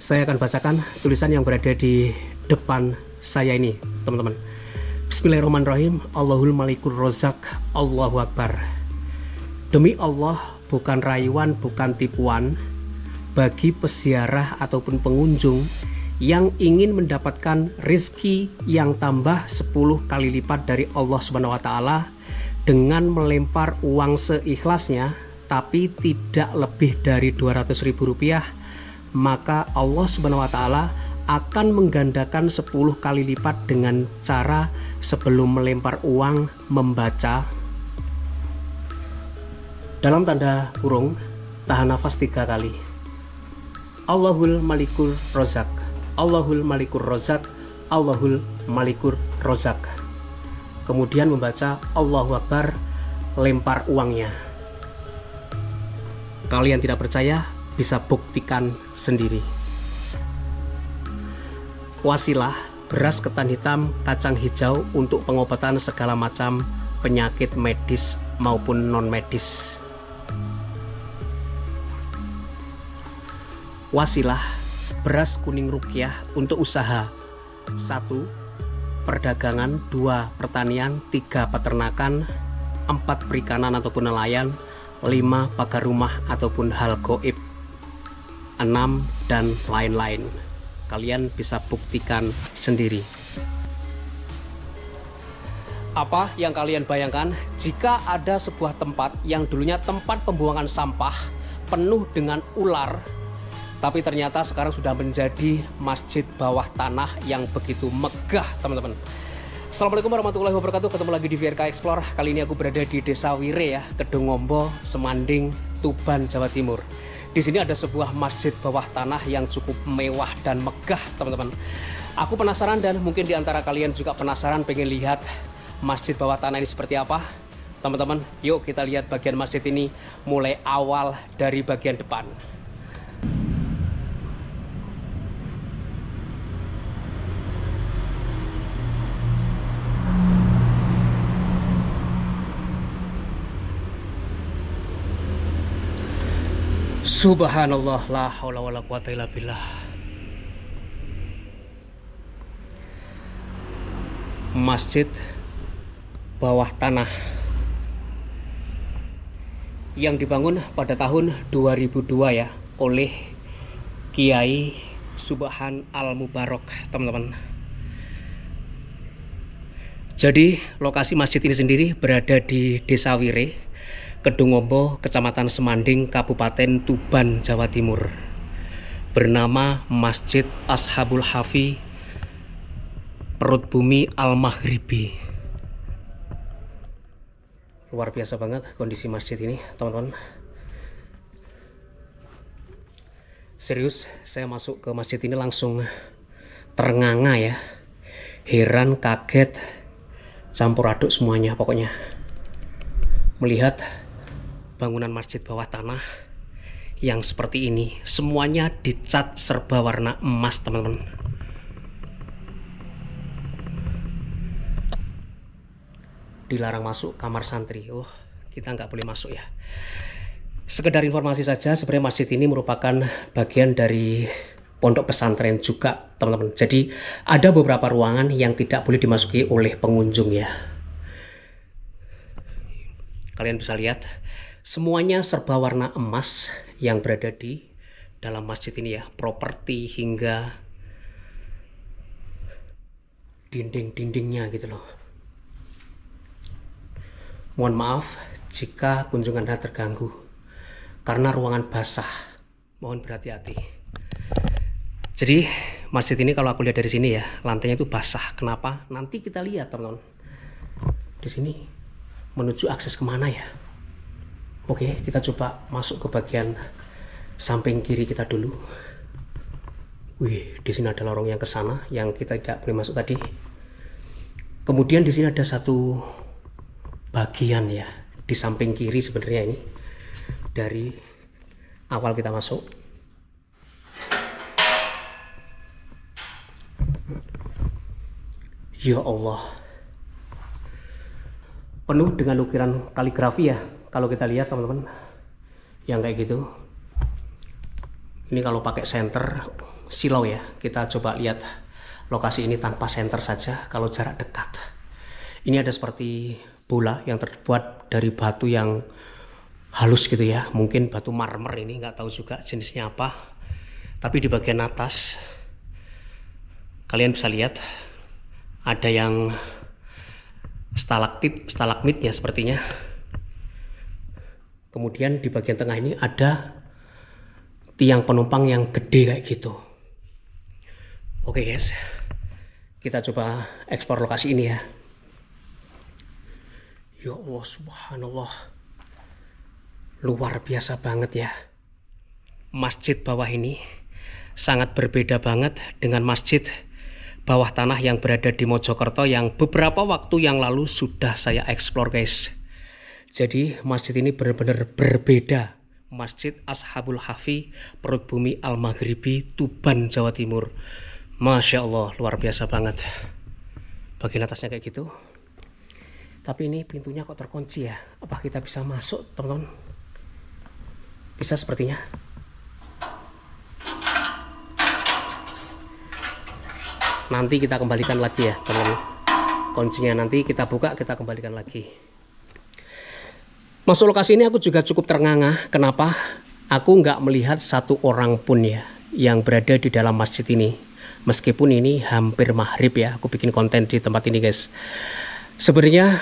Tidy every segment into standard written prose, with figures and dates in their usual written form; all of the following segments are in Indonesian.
Saya akan bacakan tulisan yang berada di depan saya ini, teman-teman. Bismillahirrahmanirrahim. Allahul Malikul Rozak, Allahu Akbar. Demi Allah, bukan rayuan, bukan tipuan bagi peziarah ataupun pengunjung yang ingin mendapatkan rezeki yang tambah 10 kali lipat dari Allah Subhanahu wa taala dengan melempar uang seikhlasnya, tapi tidak lebih dari Rp200.000, maka Allah Subhanahu wa taala akan menggandakan 10 kali lipat dengan cara sebelum melempar uang membaca dalam tanda kurung, tahan nafas 3 kali. Allahul Malikul Rozak, Allahul Malikul Rozak, Allahul Malikul Rozak. Kemudian membaca Allahu Akbar, lempar uangnya. Kalian tidak percaya, bisa buktikan sendiri. Wasilah, beras ketan hitam, kacang hijau untuk pengobatan segala macam penyakit medis maupun non medis. Wasilah, beras kuning rukyah untuk usaha. 1. Perdagangan, 2. Pertanian, 3. Peternakan, 4. Perikanan ataupun nelayan, 5. Pagar rumah ataupun hal goib, 6. dan lain-lain. Kalian bisa buktikan sendiri. Apa yang kalian bayangkan jika ada sebuah tempat yang dulunya tempat pembuangan sampah penuh dengan ular, tapi ternyata sekarang sudah menjadi masjid bawah tanah yang begitu megah, teman-teman. Assalamualaikum warahmatullahi wabarakatuh. Ketemu lagi di VRK Explore. Kali ini aku berada di Desa Wire ya, Kedungombo, Semanding, Tuban, Jawa Timur. Di sini ada sebuah masjid bawah tanah yang cukup mewah dan megah, teman-teman. Aku penasaran dan mungkin di antara kalian juga penasaran pengen lihat masjid bawah tanah ini seperti apa. Teman-teman, yuk kita lihat bagian masjid ini mulai awal dari bagian depan. Subhanallah, la haula wala quwata illa billah. Masjid bawah tanah yang dibangun pada tahun 2002 ya oleh Kiai Subhan Al-Mubarak, teman-teman. Jadi lokasi masjid ini sendiri berada di Desa Wire, Kedungombo, Kecamatan Semanding, Kabupaten Tuban, Jawa Timur. Bernama Masjid Ashabul Hafi Perut Bumi Al-Maghribi. Luar biasa banget kondisi masjid ini, teman-teman. Serius, saya masuk ke masjid ini langsung ternganga ya. Heran, kaget, campur aduk semuanya pokoknya. Melihat bangunan masjid bawah tanah yang seperti ini, semuanya dicat serba warna emas, teman-teman. Dilarang masuk kamar santri. Oh, kita nggak boleh masuk ya. Sekedar informasi saja, sebenarnya masjid ini merupakan bagian dari pondok pesantren juga, teman-teman. Jadi ada beberapa ruangan yang tidak boleh dimasuki oleh pengunjung ya. Kalian bisa lihat semuanya serba warna emas yang berada di dalam masjid ini ya, properti hingga dinding-dindingnya gitu loh. Mohon maaf jika kunjungan Anda terganggu karena ruangan basah, mohon berhati-hati. Jadi masjid ini kalau aku lihat dari sini ya, lantainya itu basah. Kenapa? Nanti kita lihat, teman-teman. Di sini menuju akses kemana ya? Oke, kita coba masuk ke bagian samping kiri kita dulu. Wih, di sini ada lorong yang ke sana yang kita tidak boleh masuk tadi. Kemudian di sini ada satu bagian ya di samping kiri sebenarnya ini dari awal kita masuk. Ya Allah, penuh dengan ukiran kaligrafi ya. Kalau kita lihat, teman-teman, yang kayak gitu. Ini kalau pakai senter silau ya. Kita coba lihat lokasi ini tanpa senter saja kalau jarak dekat. Ini ada seperti bola yang terbuat dari batu yang halus gitu ya, mungkin batu marmer, ini nggak tahu juga jenisnya apa. Tapi di bagian atas kalian bisa lihat ada yang stalaktit, stalagmit ya sepertinya. Kemudian di bagian tengah ini ada tiang penumpang yang gede kayak gitu. Oke guys, kita coba eksplor lokasi ini ya. Ya Allah, subhanallah, luar biasa banget ya. Masjid bawah ini sangat berbeda banget dengan masjid bawah tanah yang berada di Mojokerto yang beberapa waktu yang lalu sudah saya eksplor guys. Jadi masjid ini benar-benar berbeda. Masjid Ashabul Kahfi Perut Bumi Al-Maghribi, Tuban, Jawa Timur. Masya Allah, luar biasa banget. Bagian atasnya kayak gitu. Tapi ini pintunya kok terkunci ya. Apa kita bisa masuk teman-teman? Bisa sepertinya. Nanti kita kembalikan lagi ya teman-teman. Kuncinya nanti kita buka, kita kembalikan lagi. Masuk lokasi ini aku juga cukup ternganga. Kenapa? Aku nggak melihat satu orang pun ya yang berada di dalam masjid ini. Meskipun ini hampir maghrib ya, aku bikin konten di tempat ini guys. Sebenarnya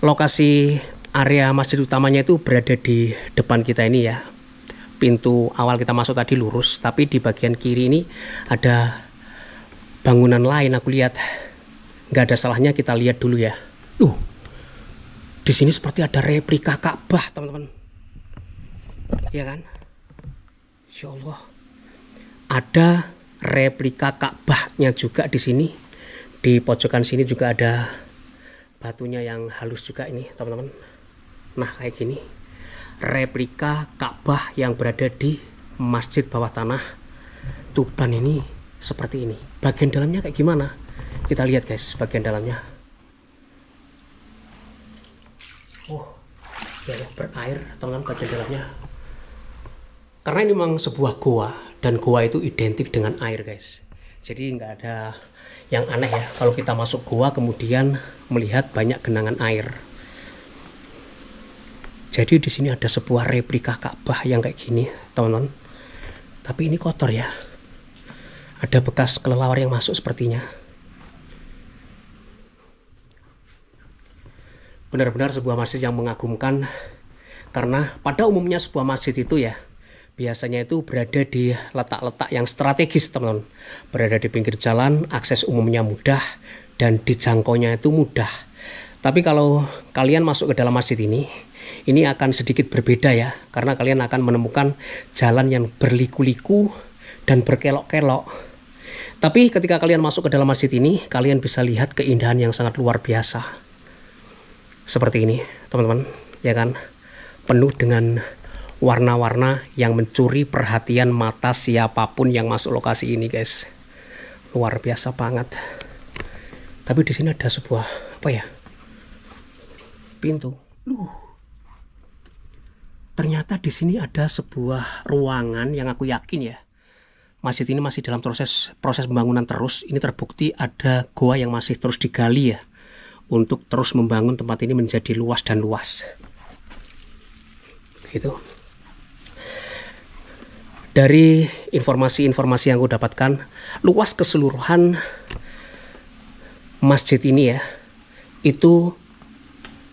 lokasi area masjid utamanya itu berada di depan kita ini ya. Pintu awal kita masuk tadi lurus, tapi di bagian kiri ini ada bangunan lain. Aku lihat, nggak ada salahnya kita lihat dulu ya. Di sini seperti ada replika Ka'bah teman-teman. Ya kan? Insya Allah. Ada replika Ka'bahnya juga di sini. Di pojokan sini juga ada batunya yang halus juga ini teman-teman. Nah kayak gini. Replika Ka'bah yang berada di masjid bawah tanah Tuban ini seperti ini. Bagian dalamnya kayak gimana? Kita lihat guys bagian dalamnya. Ya, berair teman-teman bagian dalamnya. Karena ini memang sebuah goa dan goa itu identik dengan air guys. Jadi nggak ada yang aneh ya kalau kita masuk goa kemudian melihat banyak genangan air. Jadi di sini ada sebuah replika Ka'bah yang kayak gini teman-teman. Tapi ini kotor ya. Ada bekas kelelawar yang masuk sepertinya. Benar-benar sebuah masjid yang mengagumkan, karena pada umumnya sebuah masjid itu ya biasanya itu berada di letak-letak yang strategis teman-teman, berada di pinggir jalan, akses umumnya mudah dan dijangkaunya itu mudah. Tapi kalau kalian masuk ke dalam masjid ini akan sedikit berbeda ya, karena kalian akan menemukan jalan yang berliku-liku dan berkelok-kelok. Tapi ketika kalian masuk ke dalam masjid ini, kalian bisa lihat keindahan yang sangat luar biasa. Seperti ini teman-teman, ya kan, penuh dengan warna-warna yang mencuri perhatian mata siapapun yang masuk lokasi ini guys. Luar biasa banget. Tapi di sini ada sebuah apa ya, pintu. Ternyata di sini ada sebuah ruangan yang aku yakin ya masjid ini masih dalam proses pembangunan terus. Ini terbukti ada goa yang masih terus digali ya, untuk terus membangun tempat ini menjadi luas dan luas. Gitu. Dari informasi-informasi yang aku dapatkan, luas keseluruhan masjid ini ya, itu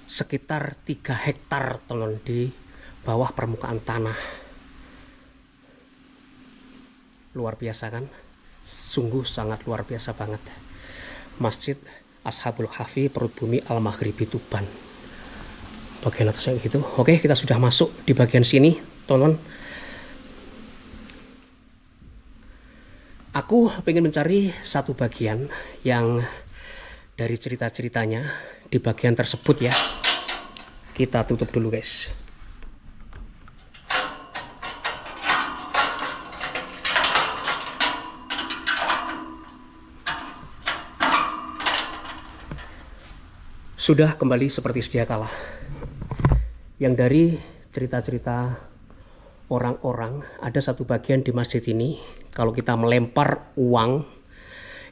sekitar 3 hektar teman di bawah permukaan tanah. Luar biasa kan? Sungguh sangat luar biasa banget. Masjid Ashabul Kahfi Perut Bumi Al-Maghribi Tuban. Bagian atasnya gitu. Oke, kita sudah masuk di bagian sini, teman-teman. Aku pengen mencari satu bagian yang dari cerita-ceritanya di bagian tersebut ya. Kita tutup dulu guys. Sudah kembali seperti sedia kala. Yang dari cerita-cerita orang-orang, ada satu bagian di masjid ini, kalau kita melempar uang,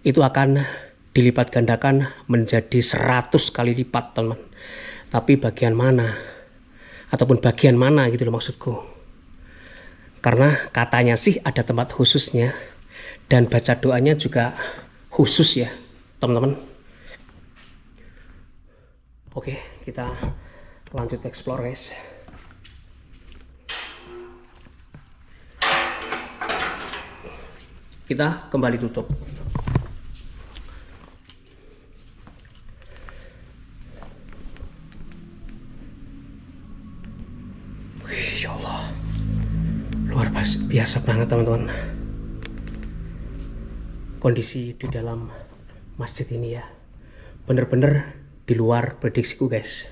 itu akan dilipat gandakan menjadi 100 kali lipat, teman. Tapi bagian mana? Ataupun bagian mana gitu loh maksudku. Karena katanya sih ada tempat khususnya, dan baca doanya juga khusus ya, teman-teman. Oke, kita lanjut explore, guys. Kita kembali tutup. Wih, ya Allah, luar biasa banget, teman-teman. Kondisi di dalam masjid ini ya, bener-bener di luar prediksiku, guys.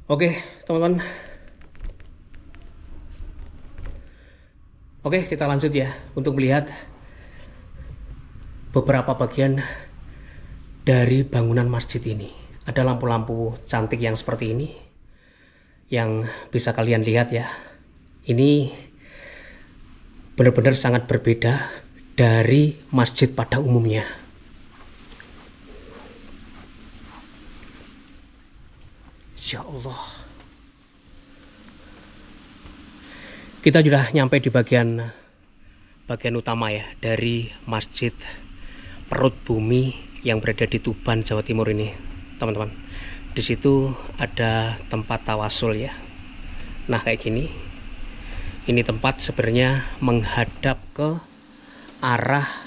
Oke, teman-teman. Oke, kita lanjut ya untuk melihat beberapa bagian dari bangunan masjid ini. Ada lampu-lampu cantik yang seperti ini yang bisa kalian lihat ya. Ini benar-benar sangat berbeda dari masjid pada umumnya. Ya Allah. Kita sudah nyampe di bagian utama ya dari Masjid Perut Bumi yang berada di Tuban, Jawa Timur ini, teman-teman. Di situ ada tempat tawasul ya. Nah, kayak gini. Ini tempat sebenarnya menghadap ke arah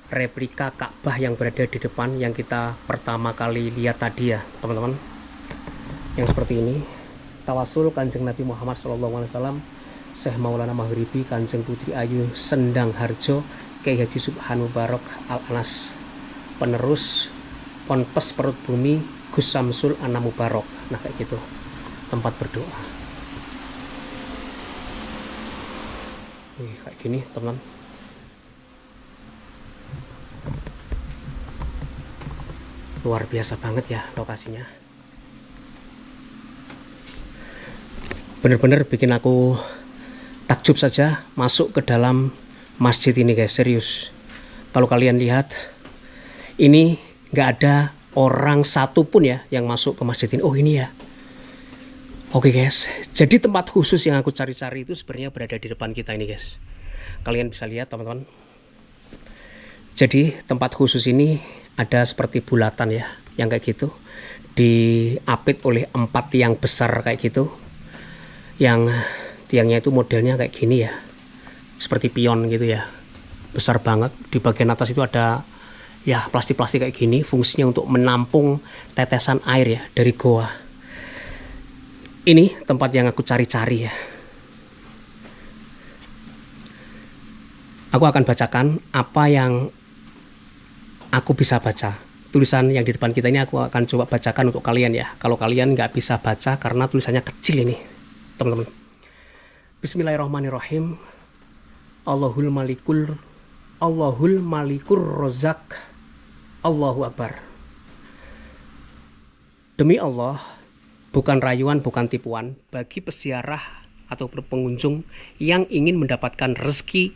replika Ka'bah yang berada di depan yang kita pertama kali lihat tadi ya, teman-teman. Yang seperti ini. Tawasul Kanjeng Nabi Muhammad SAW, Syekh Maulana Maghribi, Kanjeng Putri Ayu Sendang Harjo, Kyai Haji Subhanu Barok Al-Anas, penerus Ponpes Perut Bumi Gus Samsul Anam Mubarok. Nah, kayak gitu tempat berdoa. Kayak gini, teman. Luar biasa banget ya lokasinya. Bener-bener bikin aku takjub saja masuk ke dalam masjid ini, guys. Serius. Kalau kalian lihat, ini nggak ada orang satu pun ya yang masuk ke masjid ini. Oh, ini ya. Oke, guys. Jadi tempat khusus yang aku cari-cari itu sebenarnya berada di depan kita ini, guys. Kalian bisa lihat, teman-teman. Jadi tempat khusus ini ada seperti bulatan ya, yang kayak gitu, diapit oleh 4 tiang besar kayak gitu, yang tiangnya itu modelnya kayak gini ya, seperti pion gitu ya, besar banget. Di bagian atas itu ada ya plastik-plastik kayak gini, fungsinya untuk menampung tetesan air ya dari goa. Ini tempat yang aku cari-cari ya. Aku akan bacakan apa yang aku bisa baca. Tulisan yang di depan kita ini aku akan coba bacakan untuk kalian ya. Kalau kalian nggak bisa baca karena tulisannya kecil ini, teman-teman. Bismillahirrahmanirrahim. Allahul Malikur Rozak. Allahu Akbar. Demi Allah, bukan rayuan, bukan tipuan bagi peziarah atau pengunjung yang ingin mendapatkan rezeki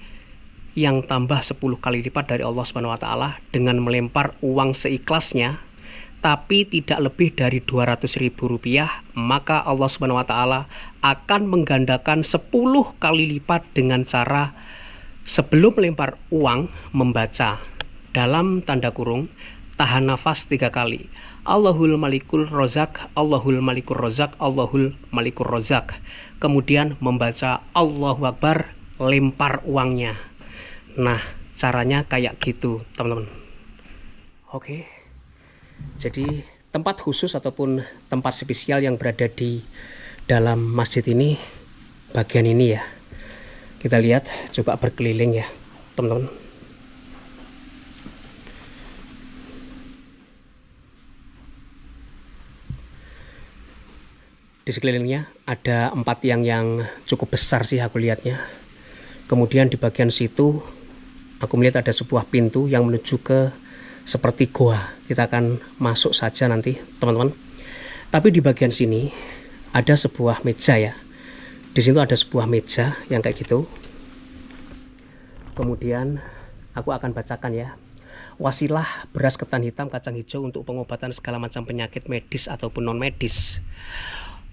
yang tambah 10 kali lipat dari Allah Subhanahu wa taala dengan melempar uang seikhlasnya, tapi tidak lebih dari Rp200.000, maka Allah Subhanahu wa taala akan menggandakan 10 kali lipat dengan cara sebelum melempar uang membaca dalam tanda kurung tahan nafas 3 kali. Allahul Malikul Rozak, Allahul Malikur Rozak, Allahul Malikur Rozak. Kemudian membaca Allahu Akbar, lempar uangnya. Nah, caranya kayak gitu, teman-teman. Oke. Jadi, tempat khusus ataupun tempat spesial yang berada di dalam masjid ini, bagian ini ya. Kita lihat, coba berkeliling ya, teman-teman. Di sekelilingnya ada 4 tiang yang cukup besar sih aku lihatnya. Kemudian di bagian situ aku melihat ada sebuah pintu yang menuju ke seperti goa. Kita akan masuk saja nanti, teman-teman. Tapi di bagian sini ada sebuah meja ya. Di situ ada sebuah meja yang kayak gitu. Kemudian aku akan bacakan ya. Wasilah beras ketan hitam kacang hijau untuk pengobatan segala macam penyakit medis ataupun non medis.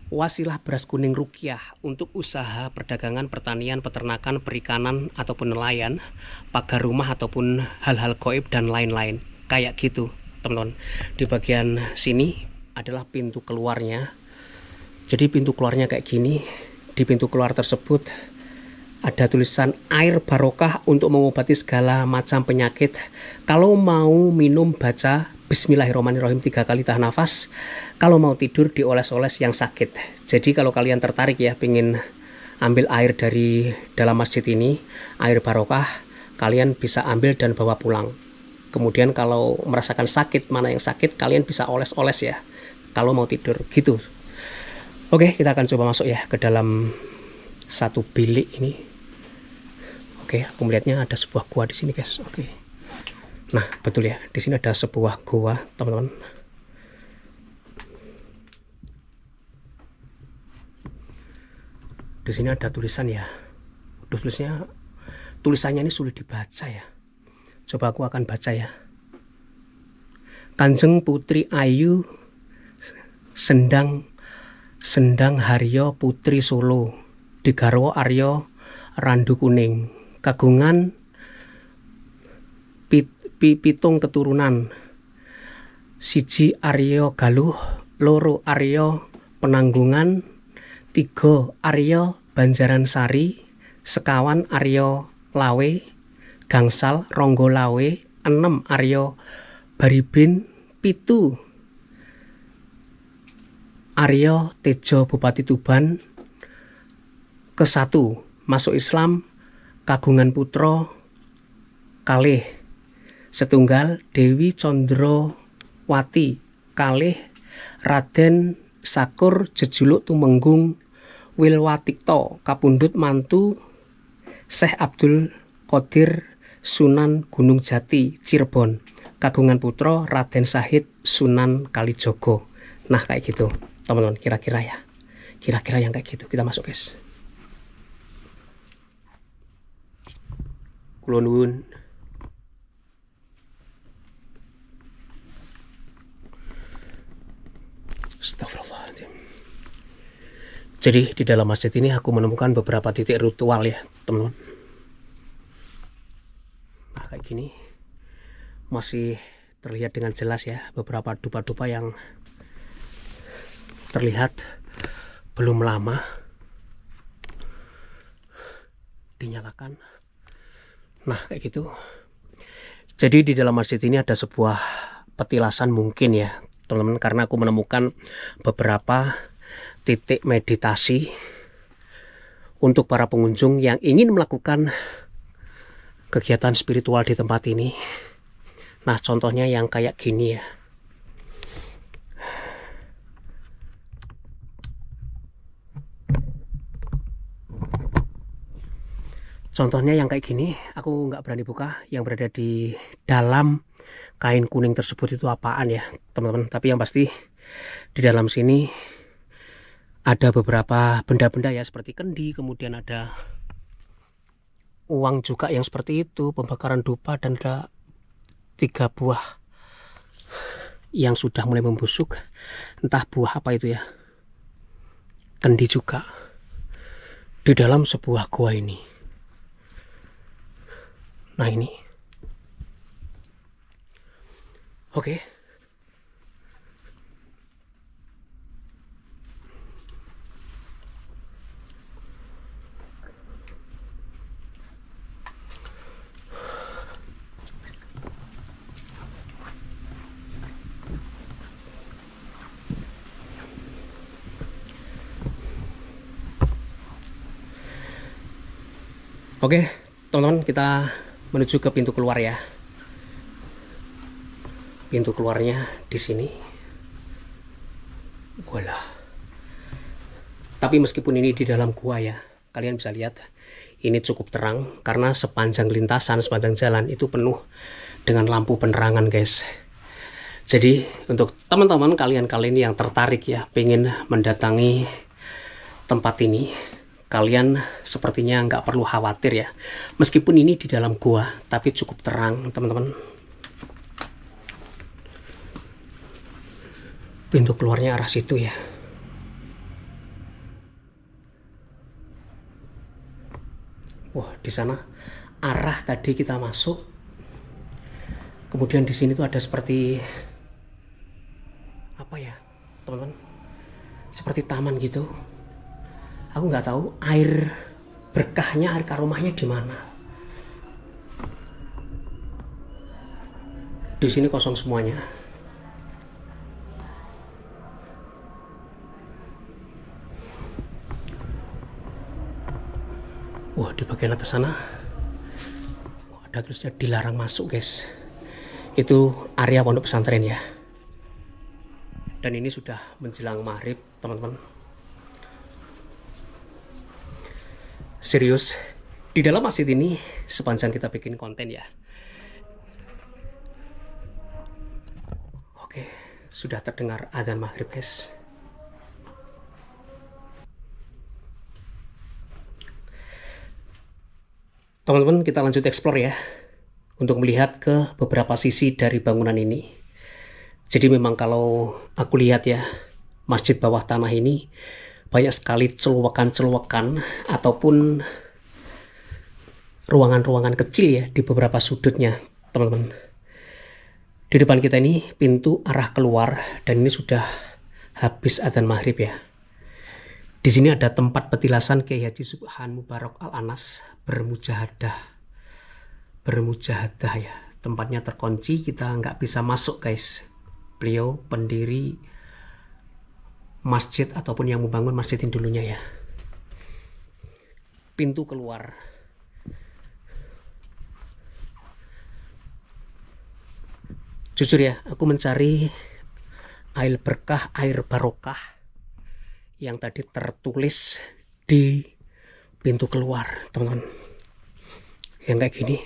Wasilah beras kuning rukyah untuk usaha perdagangan, pertanian, peternakan, perikanan ataupun nelayan, pagar rumah ataupun hal-hal gaib dan lain-lain. Kayak gitu, teman-teman. Di bagian sini adalah pintu keluarnya. Jadi pintu keluarnya kayak gini. Di pintu keluar tersebut ada tulisan air barokah untuk mengobati segala macam penyakit. Kalau mau minum baca Bismillahirrahmanirrahim 3 kali, tahan nafas. Kalau mau tidur dioles-oles yang sakit. Jadi kalau kalian tertarik ya pengen ambil air dari dalam masjid ini, air barokah, kalian bisa ambil dan bawa pulang. Kemudian kalau merasakan sakit, mana yang sakit, kalian bisa oles-oles ya kalau mau tidur gitu. Oke, kita akan coba masuk ya ke dalam satu bilik ini. Oke, aku melihatnya ada sebuah gua di sini, guys. Oke. Nah, betul ya. Di sini ada sebuah gua, teman-teman. Di sini ada tulisan ya. Tulisannya ini sulit dibaca ya. Coba aku akan baca ya. Kanjeng Putri Ayu Sendang Haryo Putri Solo Digarwo Aryo Randu Kuning kagungan pitung keturunan, siji Aryo Galuh, loro Aryo Penanggungan, 3 Aryo Banjaran Sari, sekawan Aryo Lawe, gangsal Ronggo Lawe, 6 Aryo Baribin, 7 Aryo Tejo Bupati Tuban, ke-1 masuk Islam kagungan putra kalih, setunggal Dewi Condrowati, kalih Raden Sakur jejuluk Tumenggung Wilwatikto, kapundhut mantu Syekh Abdul Qadir Sunan Gunung Jati Cirebon, kagungan putra Raden Sahid Sunan Kalijogo. Nah kayak gitu teman-teman, kira-kira yang kayak gitu. Kita masuk, guys. Kula nuwun. Astagfirullahaladzim. Jadi di dalam masjid ini aku menemukan beberapa titik ritual ya, teman-teman. Nah kayak gini masih terlihat dengan jelas ya beberapa dupa-dupa yang terlihat belum lama dinyalakan. Nah kayak gitu. Jadi di dalam masjid ini ada sebuah petilasan mungkin ya teman-teman, karena aku menemukan beberapa titik meditasi untuk para pengunjung yang ingin melakukan kegiatan spiritual di tempat ini. Nah contohnya yang kayak gini ya. Contohnya yang kayak gini, aku nggak berani buka yang berada di dalam kain kuning tersebut itu apaan ya teman-teman. Tapi yang pasti di dalam sini ada beberapa benda-benda ya seperti kendi, kemudian ada uang juga yang seperti itu, pembakaran dupa, dan ada 3 buah yang sudah mulai membusuk, entah buah apa itu ya, kendi juga di dalam sebuah gua ini. Nah ini oke. Oke, teman-teman, kita menuju ke pintu keluar ya. Pintu keluarnya di sini. Walah. Tapi meskipun ini di dalam gua ya, kalian bisa lihat ini cukup terang karena sepanjang lintasan, sepanjang jalan itu penuh dengan lampu penerangan, guys. Jadi untuk teman-teman kalian yang tertarik ya, pengen mendatangi tempat ini, kalian sepertinya nggak perlu khawatir ya. Meskipun ini di dalam gua, tapi cukup terang, teman-teman. Pintu keluarnya arah situ ya. Wah, di sana arah tadi kita masuk. Kemudian di sini tuh ada seperti apa ya, teman-teman? Seperti taman gitu. Aku nggak tahu air berkahnya, air karomahnya di mana. Di sini kosong semuanya. Wah, di bagian atas sana ada tulisnya dilarang masuk, guys. Itu area pondok pesantren ya. Dan ini sudah menjelang maghrib, teman-teman. Serius, di dalam masjid ini sepanjang kita bikin konten ya. Oke, sudah terdengar adzan maghrib, guys. Teman-teman, kita lanjut explore ya, untuk melihat ke beberapa sisi dari bangunan ini. Jadi memang kalau aku lihat ya, masjid bawah tanah ini banyak sekali celuwakan-celuwakan ataupun ruangan-ruangan kecil ya di beberapa sudutnya, teman-teman. Di depan kita ini pintu arah keluar, dan ini sudah habis adzan maghrib ya. Di sini ada tempat petilasan Kiai Haji Subhan Mubarak Al-Anas bermujahadah ya. Tempatnya terkunci, kita nggak bisa masuk, guys. Beliau pendiri masjid ataupun yang membangun masjid ini dulunya ya. Pintu keluar. Jujur ya, aku mencari air berkah, air barokah yang tadi tertulis di pintu keluar, teman-teman. Yang kayak gini.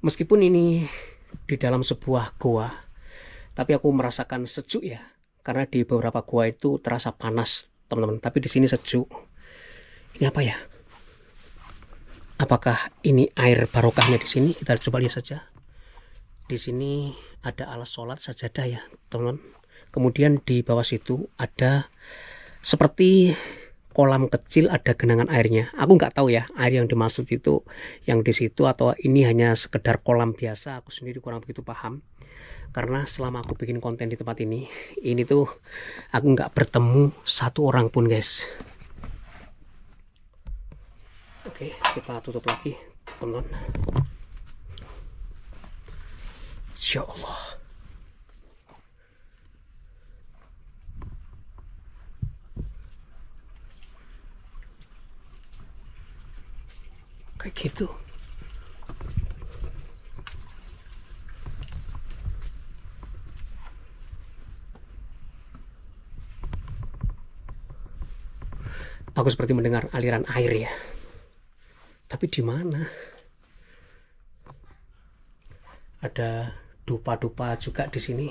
Meskipun ini di dalam sebuah goa, tapi aku merasakan sejuk ya. Karena di beberapa goa itu terasa panas, teman-teman. Tapi di sini sejuk. Ini apa ya? Apakah ini air barokahnya di sini? Kita coba lihat saja. Di sini ada alas sholat sajadah ya, teman-teman. Kemudian di bawah situ ada seperti kolam kecil, ada genangan airnya. Aku nggak tahu ya air yang dimaksud itu yang di situ atau ini hanya sekedar kolam biasa. Aku sendiri kurang begitu paham. Karena selama aku bikin konten di tempat ini tuh aku nggak bertemu satu orang pun, guys. Oke, kita tutup lagi, teman-teman. Insya Allah. Kayak gitu. Aku seperti mendengar aliran air ya. Tapi di mana? Ada dupa-dupa juga di sini.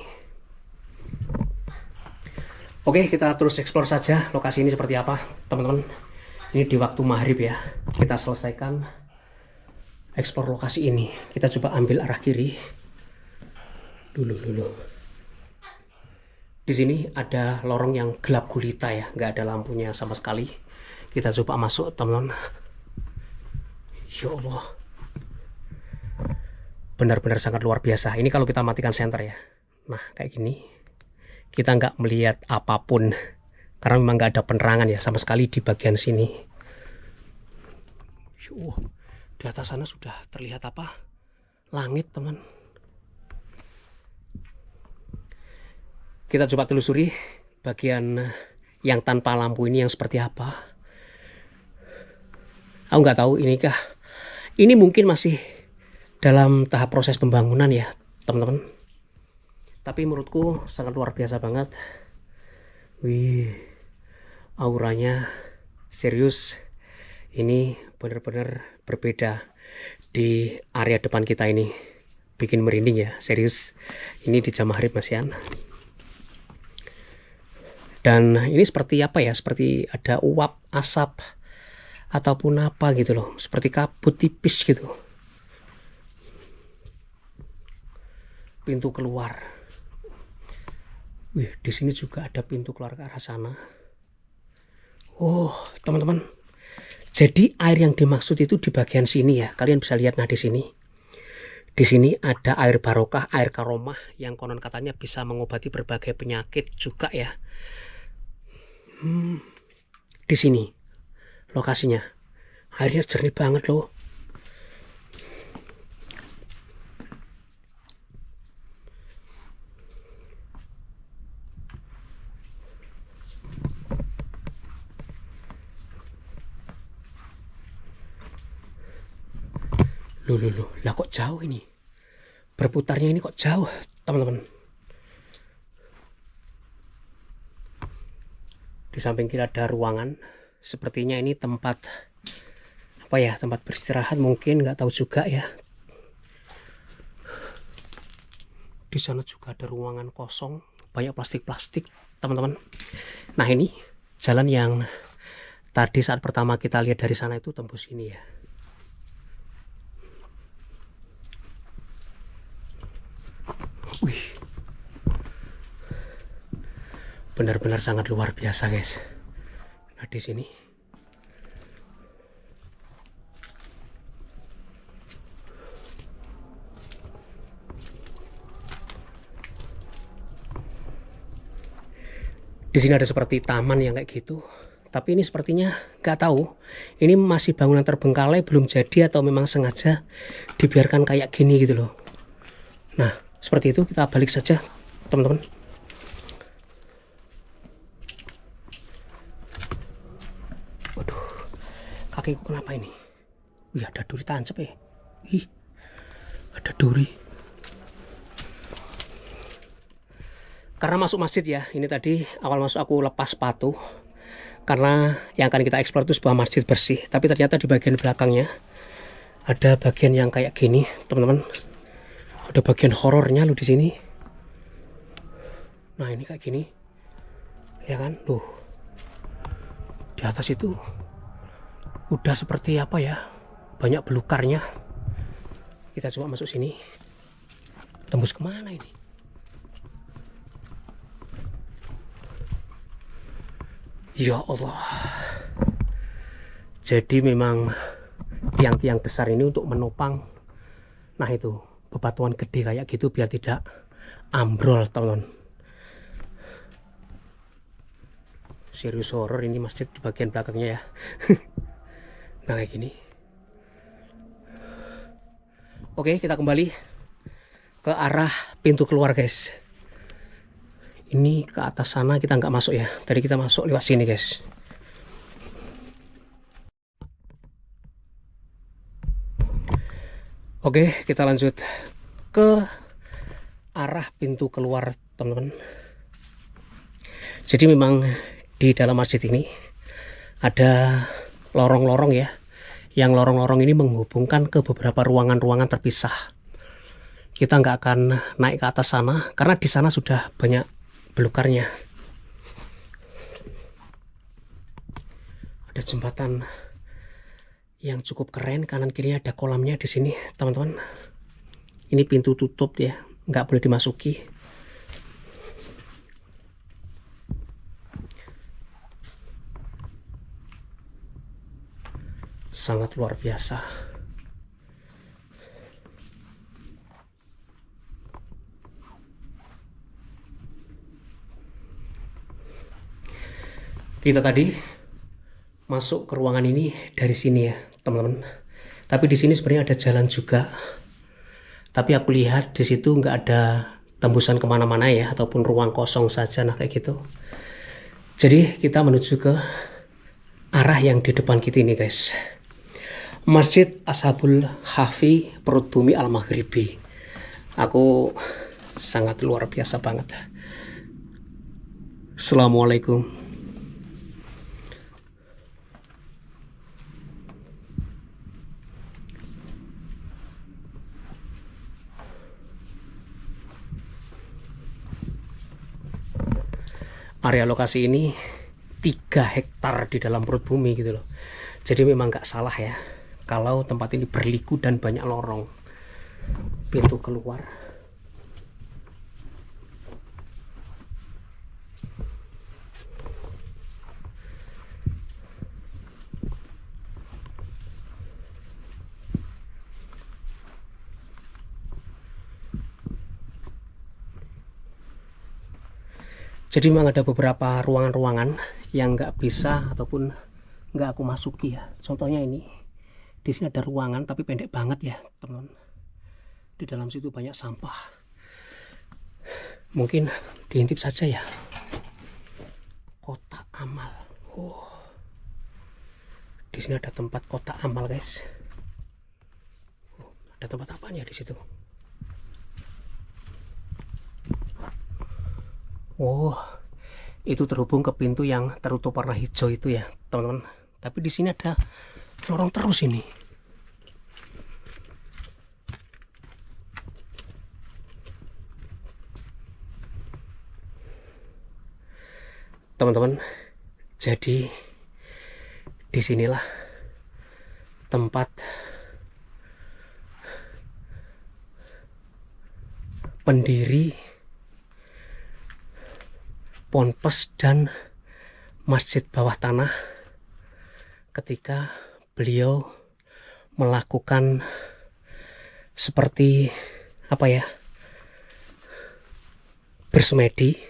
Oke, kita terus explore saja lokasi ini seperti apa, teman-teman. Ini di waktu maghrib ya. Kita selesaikan explore lokasi ini. Kita coba ambil arah kiri. Dulu. Di sini ada lorong yang gelap gulita ya, nggak ada lampunya sama sekali. Kita coba masuk, teman-teman. Ya Allah, benar-benar sangat luar biasa. Ini kalau kita matikan senter ya. Nah, kayak gini. Kita nggak melihat apapun. Karena memang nggak ada penerangan ya sama sekali di bagian sini. Di atas sana sudah terlihat apa? Langit, teman. Kita coba telusuri bagian yang tanpa lampu ini yang seperti apa. Aku nggak tahu ini mungkin masih dalam tahap proses pembangunan ya teman-teman, tapi menurutku sangat luar biasa banget. Wih, auranya serius, ini benar-benar berbeda di area depan kita ini, bikin merinding ya, serius. Ini di Jam Maghrib Mas Yan. Dan ini seperti apa ya, seperti ada uap asap ataupun apa gitu loh, seperti kabut tipis gitu. Pintu keluar. Wih, di sini juga ada pintu keluar ke arah sana. Oh, teman-teman. Jadi air yang dimaksud itu di bagian sini ya. Kalian bisa lihat, nah di sini. Di sini ada air barokah, air karomah yang konon katanya bisa mengobati berbagai penyakit juga ya. Di sini lokasinya. Airnya jernih banget loh. Loh, lah kok jauh ini? Berputarnya ini kok jauh, teman-teman. Di samping kiri ada ruangan. Sepertinya ini tempat apa ya? Tempat beristirahat mungkin, nggak tahu juga ya. Di sana juga ada ruangan kosong, banyak plastik-plastik, teman-teman. Nah, ini jalan yang tadi saat pertama kita lihat dari sana itu tembus ini ya. Wih, benar-benar sangat luar biasa guys. Nah di sini ada seperti taman yang kayak gitu. Tapi ini sepertinya nggak tahu. Ini masih bangunan terbengkalai, belum jadi atau memang sengaja dibiarkan kayak gini gitu loh. Nah seperti itu, kita balik saja teman-teman. Waduh, kakiku kenapa ini? Wih, ada duri tancap ya. Wih, ada duri. Karena masuk masjid ya, ini tadi awal masuk aku lepas sepatu. Karena yang akan kita eksplor itu sebuah masjid bersih. Tapi ternyata di bagian belakangnya ada bagian yang kayak gini teman-teman. Ada bagian horornya loh di sini. Nah ini kayak gini, ya kan? Loh, di atas itu udah seperti apa ya? Banyak belukarnya. Kita coba masuk sini. Tembus kemana ini? Ya Allah. Jadi memang tiang-tiang besar ini untuk menopang. Nah itu, bebatuan gede kayak gitu biar tidak ambrol teman-teman. Serius horor ini masjid di bagian belakangnya ya. Nah kayak gini. Oke, kita kembali ke arah pintu keluar guys. Ini ke atas sana kita nggak masuk ya. Tadi kita masuk lewat sini guys. Oke, kita lanjut ke arah pintu keluar teman-teman. Jadi memang di dalam masjid ini ada lorong-lorong ya. Yang lorong-lorong ini menghubungkan ke beberapa ruangan-ruangan terpisah. Kita nggak akan naik ke atas sana karena di sana sudah banyak belukarnya. Ada jembatan yang cukup keren, kanan kirinya ada kolamnya di sini teman-teman. Ini pintu tutup ya, nggak boleh dimasuki. Sangat luar biasa. Kita tadi masuk ke ruangan ini dari sini ya teman-teman. Tapi di sini sebenarnya ada jalan juga. Tapi aku lihat di situ nggak ada tembusan kemana-mana ya, ataupun ruang kosong saja. Nah kayak gitu. Jadi kita menuju ke arah yang di depan kita ini guys. Masjid Ashabul Kahfi, perut bumi Al-Maghribi. Aku sangat luar biasa banget. Assalamualaikum. Area lokasi ini 3 hektar di dalam perut bumi gitu loh. Jadi memang nggak salah ya kalau tempat ini berliku dan banyak lorong. Pintu keluar. Jadi memang ada beberapa ruangan-ruangan yang nggak bisa ataupun nggak aku masuki ya. Contohnya ini, di sini ada ruangan tapi pendek banget ya teman. Di dalam situ banyak sampah. Mungkin diintip saja ya. Kotak amal. Oh, di sini ada tempat kotak amal guys. Oh, ada tempat apanya di situ? Oh, itu terhubung ke pintu yang tertutup warna hijau itu ya, teman-teman. Tapi di sini ada lorong terus ini. Teman-teman, jadi disinilah tempat pendiri ponpes dan masjid bawah tanah ketika beliau melakukan seperti apa ya, bersemedi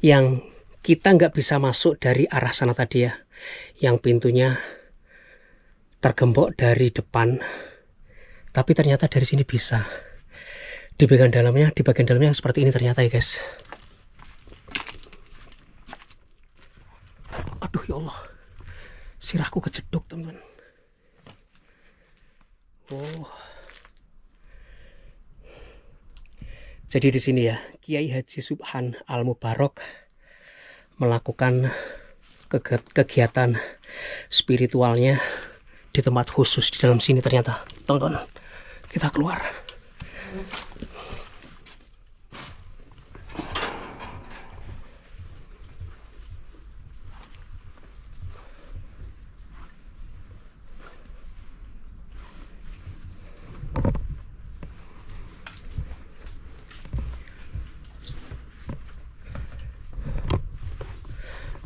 yang kita nggak bisa masuk dari arah sana tadi ya, yang pintunya tergembok dari depan, tapi ternyata dari sini bisa. Di bagian dalamnya seperti ini ternyata ya guys. Aduh ya Allah, sirahku kejeduk teman-teman. Oh, jadi di sini ya Kiai Haji Subhan Al Mubarok melakukan kegiatan spiritualnya di tempat khusus di dalam sini ternyata teman-teman. Kita keluar.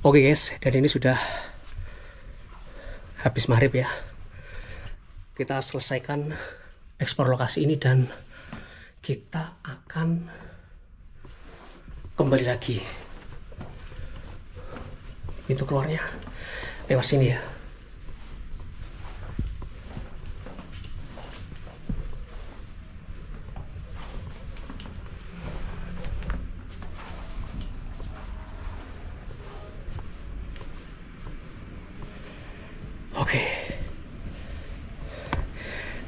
Oke guys, dan ini sudah habis maghrib ya. Kita selesaikan eksplor lokasi ini dan kita akan kembali lagi. Pintu keluarnya lewat sini ya. Oke,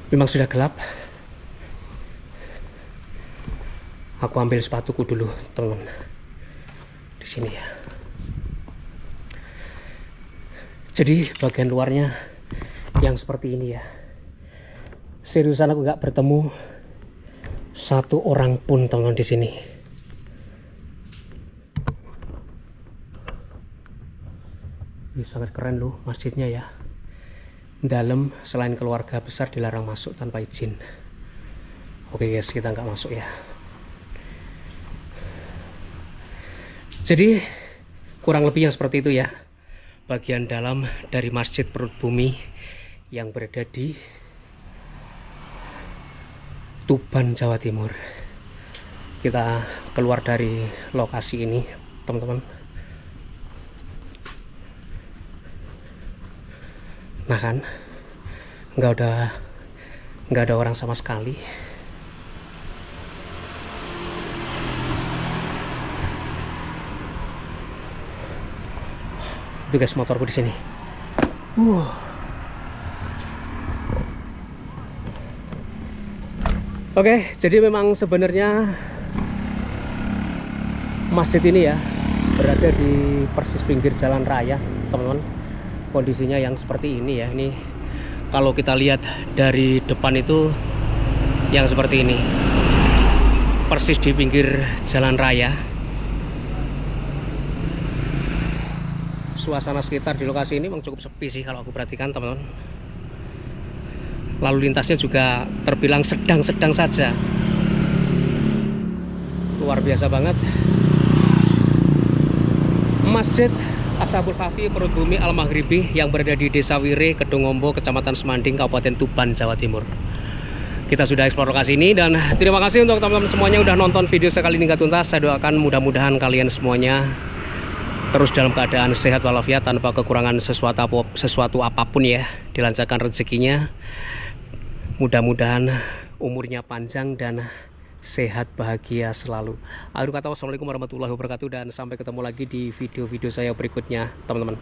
memang sudah gelap. Aku ambil sepatuku dulu, teman. Di sini ya. Jadi bagian luarnya yang seperti ini ya. Seriusan aku nggak bertemu satu orang pun teman di sini. Ini sangat keren loh masjidnya ya. Dalam selain keluarga besar dilarang masuk tanpa izin. Oke guys, kita nggak masuk ya. Jadi kurang lebih yang seperti itu ya bagian dalam dari masjid perut bumi yang berada di Tuban, Jawa Timur. Kita keluar dari lokasi ini teman-teman. Nah kan, nggak ada orang sama sekali. Itu guys motorku di sini. Oke, jadi memang sebenarnya masjid ini ya berada di persis pinggir jalan raya, teman-teman. Kondisinya yang seperti ini ya. Ini kalau kita lihat dari depan itu yang seperti ini. Persis di pinggir jalan raya. Suasana sekitar di lokasi ini memang cukup sepi sih kalau aku perhatikan, teman-teman. Lalu lintasnya juga terbilang sedang-sedang saja. Luar biasa banget. Masjid Ashabul Kahfi Perut Bumi Al-Maghribi yang berada di Desa Wire, Kedungombo, Kecamatan Semanding, Kabupaten Tuban, Jawa Timur. Kita sudah eksplor lokasi ini, dan terima kasih untuk teman-teman semuanya yang udah nonton video sekali ini hingga tuntas. Saya doakan mudah-mudahan kalian semuanya terus dalam keadaan sehat walafiat, tanpa kekurangan sesuatu apapun ya. Dilancarkan rezekinya, mudah-mudahan umurnya panjang dan sehat bahagia selalu. Akhir kata, wassalamualaikum warahmatullahi wabarakatuh, dan sampai ketemu lagi di video-video saya berikutnya, teman-teman.